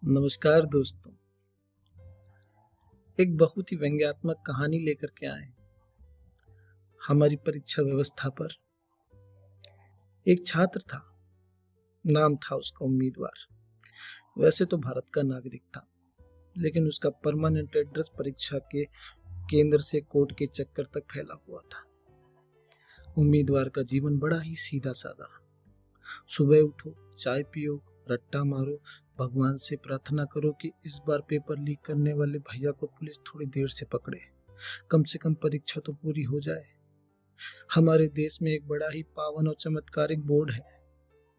नमस्कार दोस्तों। एक बहुत ही व्यंग्यात्मक कहानी लेकर के आए हैं हमारी परीक्षा व्यवस्था पर। एक छात्र था, नाम था उसका उम्मीदवार। वैसे तो भारत का नागरिक था, लेकिन उसका परमानेंट एड्रेस परीक्षा के केंद्र से कोर्ट के चक्कर तक फैला हुआ था। उम्मीदवार का जीवन बड़ा ही सीधा साधा। सुबह उठो, चाय पियो, रट्टा मारो, भगवान से प्रार्थना करो कि इस बार पेपर लीक करने वाले भैया को पुलिस थोड़ी देर से पकड़े, कम से कम परीक्षा तो पूरी हो जाए। हमारे देश में एक बड़ा ही पावन और चमत्कारिक बोर्ड है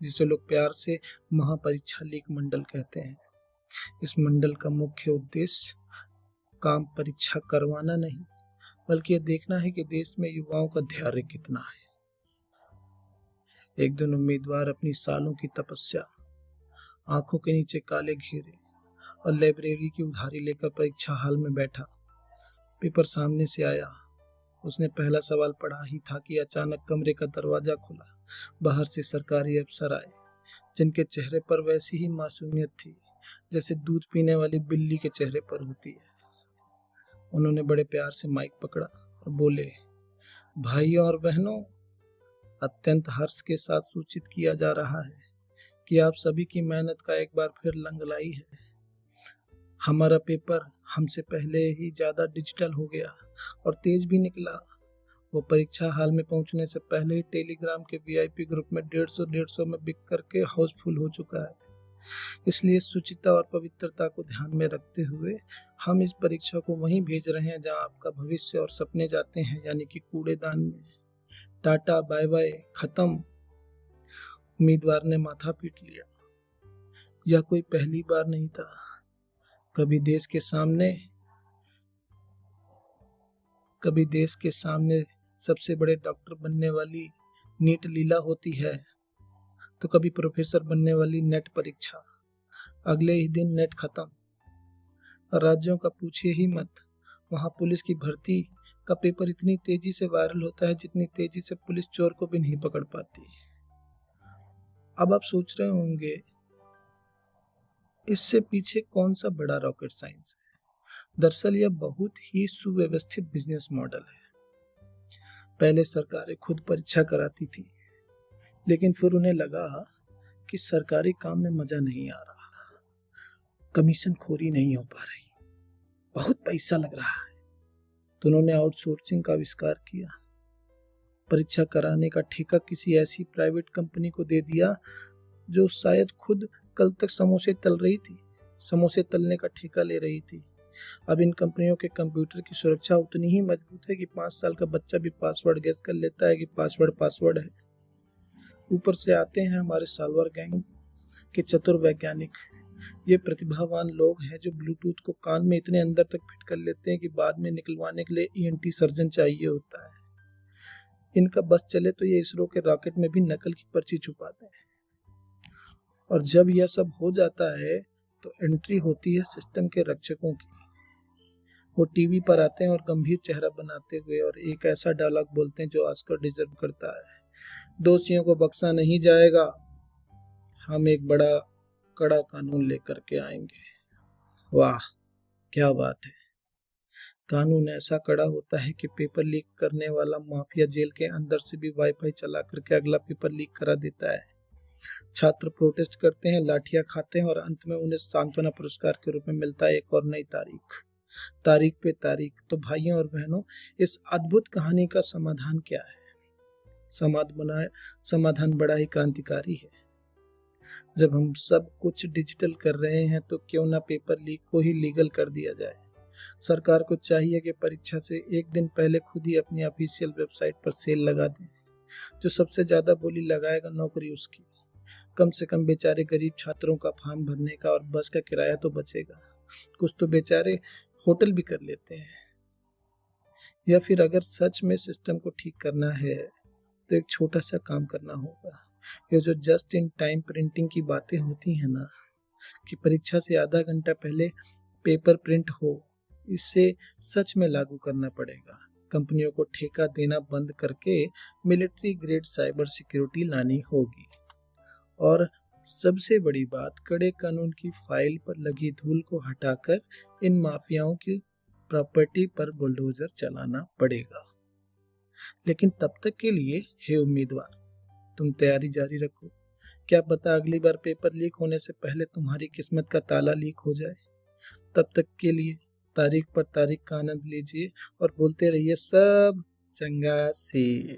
जिसे लोग प्यार से महापरीक्षा लीक मंडल कहते हैं। इस मंडल का मुख्य उद्देश्य काम परीक्षा करवाना नहीं, बल्कि यह देखना है कि देश में युवाओं का धैर्य कितना है। एक दिन उम्मीदवार अपनी सालों की तपस्या, आंखों के नीचे काले घेरे और लाइब्रेरी की उधारी लेकर परीक्षा हॉल में बैठा। पेपर सामने से आया। उसने पहला सवाल पढ़ा ही था कि अचानक कमरे का दरवाजा खुला। बाहर से सरकारी अफसर आए, जिनके चेहरे पर वैसी ही मासूमियत थी जैसे दूध पीने वाली बिल्ली के चेहरे पर होती है। उन्होंने बड़े प्यार से माइक पकड़ा और बोले, भाइयों और बहनों, अत्यंत हर्ष के साथ सूचित किया जा रहा है कि आप सभी की मेहनत का एक बार फिर लंग लाई है। हमारा पेपर हमसे पहले ही ज्यादा डिजिटल हो गया और तेज भी निकला। वो परीक्षा हाल में पहुंचने से पहले ही टेलीग्राम के वीआईपी ग्रुप में 150 में बिक करके हाउसफुल हो चुका है। इसलिए शुचिता और पवित्रता को ध्यान में रखते हुए हम इस परीक्षा को वहीं भेज रहे हैं जहां आपका भविष्य और सपने जाते हैं, यानी कि कूड़ेदान में। टाटा बाय बाय, खत्म। उम्मीदवार ने माथा पीट लिया। यह कोई पहली बार नहीं था। कभी देश के सामने सबसे बड़े डॉक्टर बनने वाली नीट लीला होती है, तो कभी प्रोफेसर बनने वाली नेट परीक्षा। अगले ही दिन नेट खत्म। राज्यों का पूछिए ही मत। वहां पुलिस की भर्ती का पेपर इतनी तेजी से वायरल होता है जितनी तेजी से पुलिस चोर को भी नहीं पकड़ पाती। अब आप सोच रहे होंगे, इससे पीछे कौन सा बड़ा रॉकेट साइंस है। दरअसल यह बहुत ही सुव्यवस्थित बिजनेस मॉडल है। पहले सरकारें खुद परीक्षा कराती थी, लेकिन फिर उन्हें लगा कि सरकारी काम में मजा नहीं आ रहा, कमीशन खोरी नहीं हो पा रही, बहुत पैसा लग रहा है, तो उन्होंने आउटसोर्सिंग का आविष्कार किया। परीक्षा कराने का ठेका किसी ऐसी प्राइवेट कंपनी को दे दिया जो शायद खुद कल तक समोसे तलने का ठेका ले रही थी। अब इन कंपनियों के कंप्यूटर की सुरक्षा उतनी ही मजबूत है कि 5 साल का बच्चा भी पासवर्ड गेस कर लेता है कि पासवर्ड है। ऊपर से आते हैं हमारे साल्वर गैंग के चतुर वैज्ञानिक। ये प्रतिभावान लोग हैं जो ब्लूटूथ को कान में इतने अंदर तक फिट कर लेते हैं कि बाद में निकलवाने के लिए ईएनटी सर्जन चाहिए होता है। इनका बस चले तो ये इसरो के रॉकेट में भी नकल की पर्ची छुपाते हैं। और जब यह सब हो जाता है तो एंट्री होती है सिस्टम के रक्षकों की। वो टीवी पर आते हैं और गंभीर चेहरा बनाते हुए और एक ऐसा डायलॉग बोलते हैं जो ऑस्कर डिजर्व करता है, दोषियों को बख्शा नहीं जाएगा, हम एक बड़ा कड़ा कानून लेकर के आएंगे। वाह, क्या बात है। कानून ऐसा कड़ा होता है कि पेपर लीक करने वाला माफिया जेल के अंदर से भी वाईफाई चला करके अगला पेपर लीक करा देता है। छात्र प्रोटेस्ट करते हैं, लाठियां खाते हैं और अंत में उन्हें सांत्वना पुरस्कार के रूप में मिलता है एक और नई तारीख पे तारीख। तो भाइयों और बहनों, इस अद्भुत कहानी का समाधान क्या है? समाधान बड़ा ही क्रांतिकारी है। जब हम सब कुछ डिजिटल कर रहे हैं तो क्यों ना पेपर लीक को ही लीगल कर दिया जाए। सरकार को चाहिए कि परीक्षा से एक दिन पहले खुद ही अपनी ऑफिशियल वेबसाइट पर सेल लगा दें। जो सबसे ज्यादा बोली लगाएगा नौकरी उसकी। कम से कम बेचारे गरीब छात्रों का फॉर्म भरने का और बस का किराया तो बचेगा। कुछ तो बेचारे होटल भी कर लेते हैं। या फिर अगर सच में सिस्टम को ठीक करना है तो एक छोटा सा काम करना होगा। ये जो जस्ट इन टाइम प्रिंटिंग की बातें होती हैं ना, कि परीक्षा से आधा घंटा पहले पेपर प्रिंट हो, इसे सच में लागू करना पड़ेगा। कंपनियों को ठेका देना बंद करके मिलिट्री ग्रेड साइबर सिक्योरिटी लानी होगी और सबसे बड़ी बात, कड़े कानून की फाइल पर लगी धूल को हटाकर इन माफियाओं की प्रॉपर्टी पर बुलडोजर चलाना पड़ेगा। लेकिन तब तक के लिए हे उम्मीदवार, तुम तैयारी जारी रखो। क्या पता अगली बार पेपर लीक होने से पहले तुम्हारी किस्मत का ताला लीक हो जाए। तब तक के लिए तारीख पर तारीख का आनंद लीजिए और बोलते रहिए सब चंगा से।